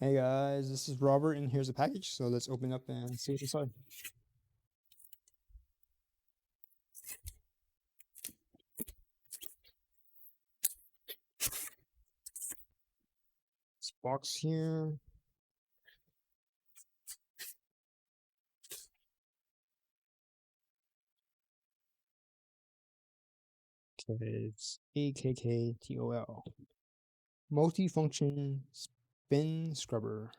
Hey guys, this is Robert and here's a package, so let's open up and see what's inside. This box here. Okay, it's Akktol. Multifunction spin scrubber.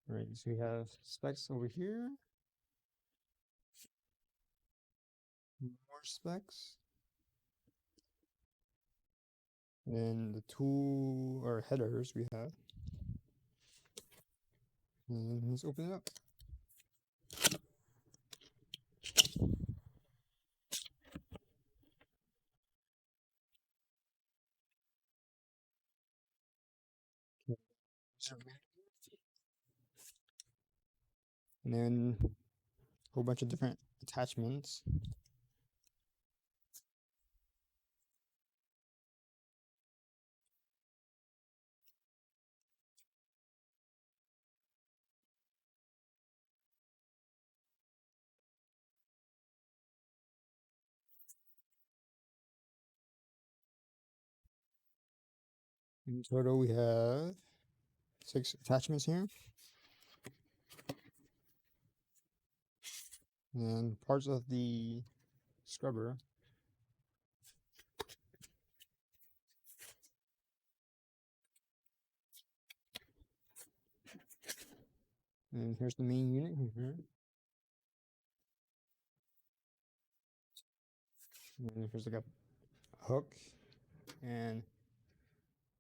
Alright, so we have specs over here. More specs. And then the two or headers we have. And let's open it up. And then a whole bunch of different attachments. In total, we have 6 attachments here. And parts of the scrubber. And here's the main unit here. And here's like a hook. And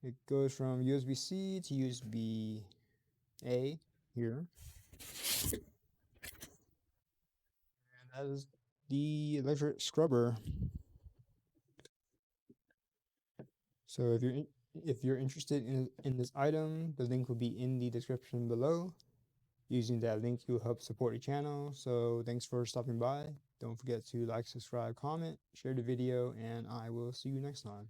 it goes from USB-C to USB-A here. And that is the electric scrubber. So if you're interested in this item, the link will be in the description below. Using that link, you'll help support the channel. So thanks for stopping by. Don't forget to like, subscribe, comment, share the video, and I will see you next time.